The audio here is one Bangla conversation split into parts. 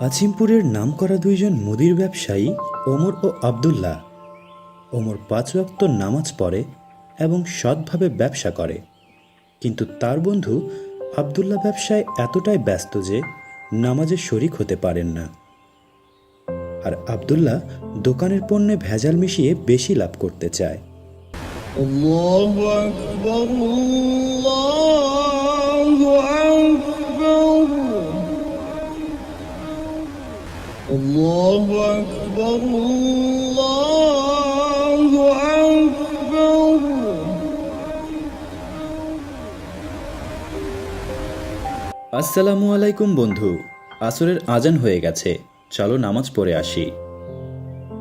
আজিমপুরের নামকরা দুইজন মুদির ব্যবসায়ী ওমর ও আবদুল্লাহ। ওমর 5 ওয়াক্ত নামাজ পড়ে এবং সৎভাবে ব্যবসা করে, কিন্তু তার বন্ধু আবদুল্লাহ ব্যবসায় এতটাই ব্যস্ত যে নামাজে শরিক হতে পারেন না। আর আবদুল্লাহ দোকানের পণ্যে ভেজাল মিশিয়ে বেশি লাভ করতে চায়। আল্লাহু আকবার, আল্লাহু আকবার, আল্লাহু আকবার, আল্লাহু আকবার। আসসালামু আলাইকুম বন্ধু, আসরের আজান হয়ে গেছে, চলো নামাজ পড়ে আসি।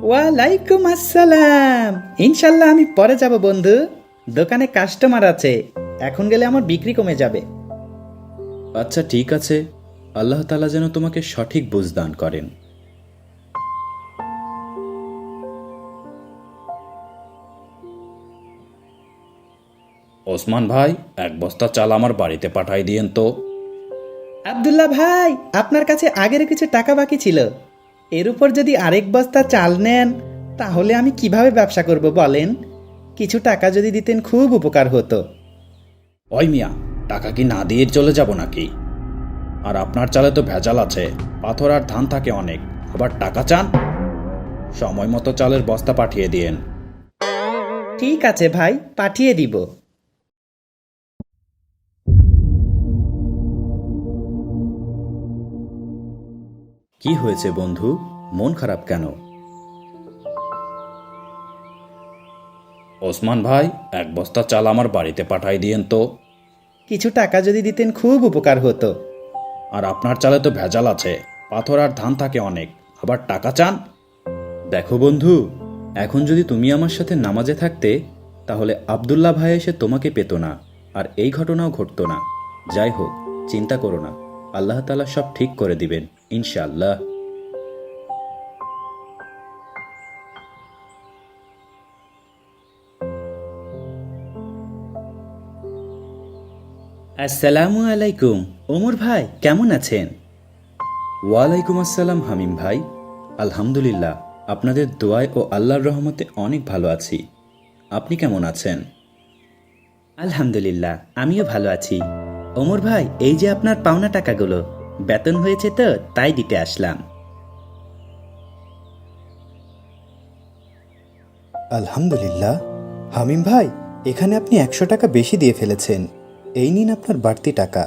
ওয়ালাইকুম আসসালাম। ইনশাল্লাহ আমি পরে যাব বন্ধু, দোকানে কাস্টমার আছে, এখন গেলে আমার বিক্রি কমে যাবে। আচ্ছা ঠিক আছে, আল্লাহ তাআলা যেন তোমাকে সঠিক বুঝ দান করেন। ওসমান ভাই, 1 বস্তা চাল আমার বাড়িতে পাঠাই দিয়েন তো। আব্দুল্লাহ ভাই, আপনার কাছে আগের কিছু টাকা বাকি ছিল, এর উপর যদি আরেক বস্তা চাল নেন তাহলে আমি কিভাবে ব্যবসা করব বলেন? কিছু টাকা যদি দিতেন খুব উপকার হতো। ওই মিয়া, টাকা কি না দিয়ে চলে যাব নাকি? আর আপনার চালে তো ভেজাল আছে, পাথর আর ধান থাকে অনেক, আবার টাকা চান? সময় মতো চালের বস্তা পাঠিয়ে দিয়েন। ঠিক আছে ভাই, পাঠিয়ে দিব। কি হয়েছে বন্ধু, মন খারাপ কেন? ওসমান ভাই, 1 বস্তা চাল আমার বাড়িতে পাঠাই দিয়েন তো। কিছু টাকা যদি দিতেন খুব উপকার হতো। আর আপনার চালে তো ভেজাল আছে, পাথর আর ধান থাকে অনেক, আবার টাকা চান? দেখো বন্ধু, এখন যদি তুমি আমার সাথে নামাজে থাকতে তাহলে আবদুল্লাহ ভাই এসে তোমাকে পেত না, আর এই ঘটনাও ঘটতো না। যাই হোক, চিন্তা করো না, আল্লাহ তাআলা সব ঠিক করে দিবেন ইনশাআল্লাহ। আসসালামু আলাইকুম। ওমর ভাই, কেমন আছেন? ওয়ালাইকুম আসসালাম হামিম ভাই, আলহামদুলিল্লাহ, আপনাদের দোয়ায় ও আল্লাহর রহমতে অনেক ভালো আছি। আপনি কেমন আছেন? আলহামদুলিল্লাহ, আমিও ভালো আছি। ওমর ভাই, এই যে আপনার পাওনা টাকাগুলো, বেতন হয়েছে তো তাই দিতে আসলাম। আলহামদুলিল্লাহ। হামিম ভাই, এখানে আপনি 100 টাকা বেশি দিয়ে ফেলেছেন, এই নিন আপনার বাড়তি টাকা।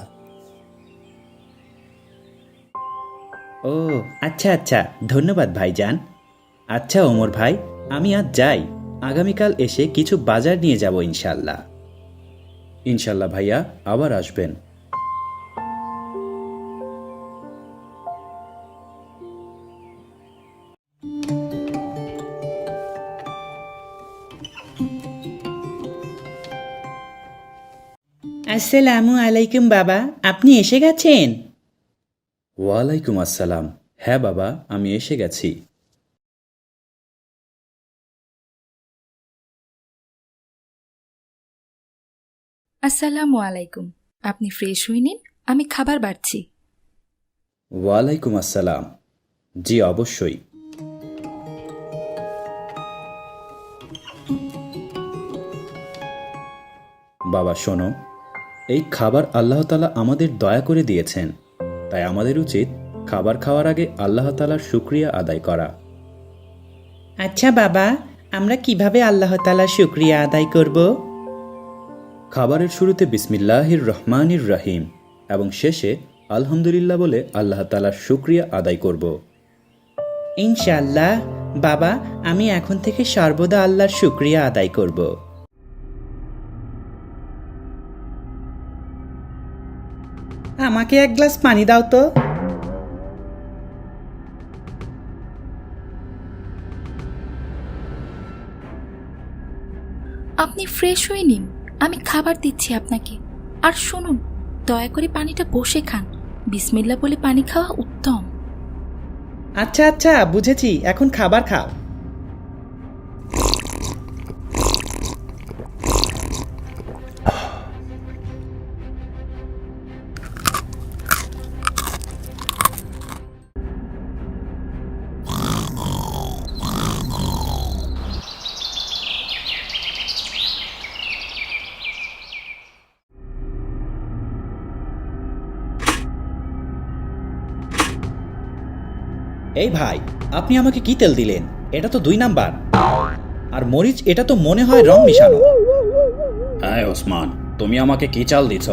ও আচ্ছা আচ্ছা, ধন্যবাদ ভাইজান। আচ্ছা ওমর ভাই, আমি আজ যাই, আগামীকাল এসে কিছু বাজার নিয়ে যাব ইনশাল্লাহ। ইনশাল্লাহ ভাইয়া, আবার আসবেন। আসসালামু আলাইকুম বাবা, আপনি এসে গেছেন? ওয়ালাইকুম আসসালাম। হ্যাঁ বাবা, আমি এসে গেছি। আসসালামু আলাইকুম। আপনি ফ্রেশ হয়ে নিন, আমি খাবার বাড়ছি। ওয়ালাইকুম আসসালাম। জি অবশ্যই। বাবা শোনো, এই খাবার আল্লাহ তাআলা আমাদের দয়া করে দিয়েছেন, তাই আমাদের উচিত খাবার খাওয়ার আগে আল্লাহ তাআলার শুকরিয়া আদায় করা। আচ্ছা বাবা, আমরা কিভাবে আল্লাহ তাআলার শুকরিয়া আদায় করব? খাবারের শুরুতে বিসমিল্লাহির রহমানির রহিম এবং শেষে আলহামদুলিল্লাহ বলে আল্লাহ তাআলার শুকরিয়া আদায় করব। ইনশাআল্লাহ বাবা, আমি এখন থেকে সর্বদা আল্লাহর শুকরিয়া আদায় করব। আমাকে 1 গ্লাস পানি দাও তো। আপনি ফ্রেশ হয়ে নিন, আমি খাবার দিচ্ছি আপনাকে। আর শুনুন, দয়া করে পানিটা বসে খান, বিসমিল্লাহ বলে পানি খাওয়া উত্তম। আচ্ছা আচ্ছা, বুঝেছি, এখন খাবার খাও। এই ভাই, আপনি আমাকে কি তেল দিলেন? এটা তো 2 নাম্বার। আর মরিচ, এটা তো মনে হয় রং মিশানো। হ্যাঁ ওসমান, তুমি আমাকে কি চাল দিছ?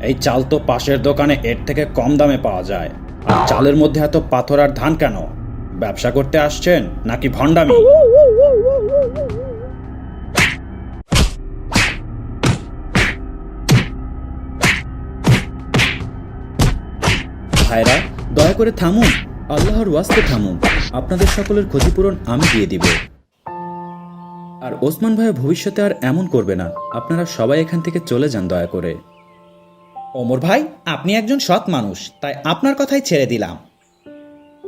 এই চাল তো পাশের দোকানে এর থেকে কম দামে পাওয়া যায়। আর চালের মধ্যে এত পাথর আর ধান কেন? ব্যবসা করতে আসছেন নাকি ভণ্ডামি? ভাইরা, দয়া করে থামুন, আল্লাহর ওয়াস্তে থামুন। আপনাদের সকলের ক্ষতিপূরণ আমি দিয়ে দিব। আর ওসমান ভাই ভবিষ্যতে আর এমন করবে না। আপনারা সবাই এখান থেকে চলে যান দয়া করে। ওমর ভাই, আপনি একজন সৎ মানুষ, তাই আপনার কথাই ছেড়ে দিলাম।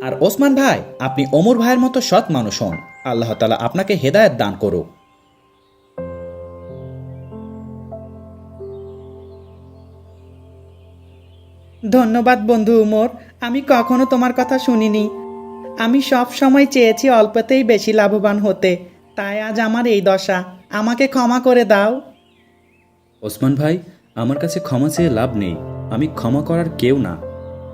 আর ওসমান ভাই, আপনি ওমর ভাইয়ের মতো সৎ মানুষ হন। আল্লাহ তাআলা আপনাকে হেদায়েত দান করুক। ধন্যবাদ বন্ধু উমর, আমি কখনো তোমার কথা শুনিনি। আমি সব সময় চেয়েছি অল্পতেই বেশি লাভবান হতে, তাই আজ আমার এই দশা। আমাকে ক্ষমা করে দাও। ওসমান ভাই, আমার কাছে ক্ষমা চেয়ে লাভ নেই। আমি ক্ষমা করার কেউ না।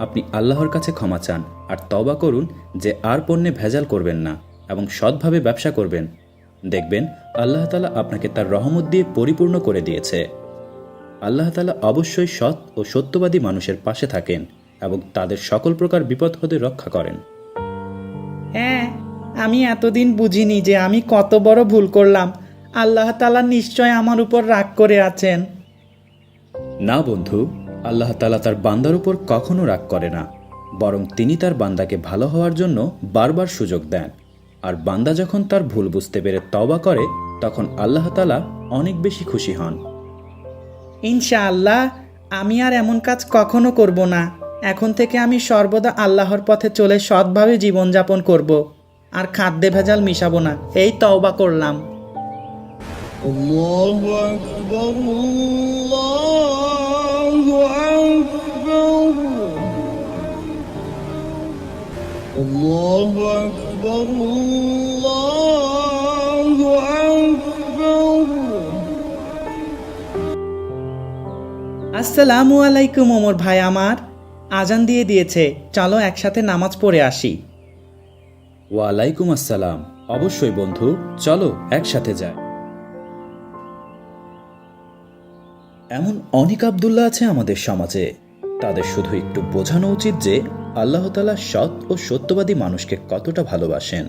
আপনি আল্লাহর কাছে ক্ষমা চান আর তওবা করুন যে আর পণ্যে ভেজাল করবেন না এবং সৎভাবে ব্যবসা করবেন। দেখবেন আল্লাহ তাআলা আপনাকে তার রহমত দিয়ে পরিপূর্ণ করে দিয়েছে। আল্লাহ তাআলা অবশ্যই সৎ ও সত্যবাদী মানুষের পাশে থাকেন এবং তাদের সকল প্রকার বিপদ হতে রক্ষা করেন। হ্যাঁ, আমি এতদিন বুঝিনি যে আমি কত বড় ভুল করলাম। আল্লাহ তাআলা নিশ্চয় আমার উপর রাগ করে আছেন। না বন্ধু, আল্লাহ তাআলা তার বান্দার উপর কখনো রাগ করে না, বরং তিনি তার বান্দাকে ভালো হওয়ার জন্য বারবার সুযোগ দেন। আর বান্দা যখন তার ভুল বুঝতে পেরে তওবা করে, তখন আল্লাহ তাআলা অনেক বেশি খুশি হন। ইনশাআল্লাহ আমি আর এমন কাজ কখনো করব না। এখন থেকে আমি সর্বদা আল্লাহর পথে চলে সৎভাবে জীবনযাপন করব আর খাদ্যে ভেজাল মিশাবো না। এই তওবা করলাম। Allahu Akbar, Allahu Akbar, Allahu Akbar, Allahu Akbar. আসসালামু আলাইকুম ওমর ভাই আমার। আজান দিয়ে দিয়েছে, চলো একসাথে নামাজ পড়ে আসি। ওয়ালাইকুম আসসালাম। অবশ্যই বন্ধু, চলো একসাথে যাই। এমন অনেক আব্দুল্লাহ আছে আমাদের সমাজে। তাদের শুধু একটু বোঝানো উচিত যে আল্লাহ তাআলা সৎ ও সত্যবাদী মানুষকে কতটা ভালোবাসেন।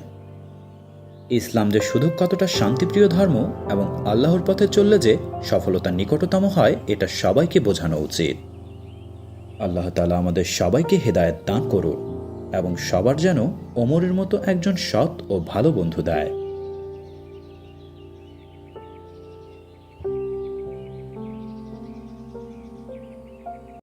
ইসলাম যে শুধু কতটা শান্তিপ্রিয় ধর্ম এবং আল্লাহর পথে চললে যে সফলতা নিকটতম হয়, এটা সবাইকে বোঝানো উচিত। আল্লাহ তাআলা আমাদের সবাইকে হেদায়েত দান করুন এবং সবার যেন ওমরের মতো একজন সৎ ও ভালো বন্ধু দেয়।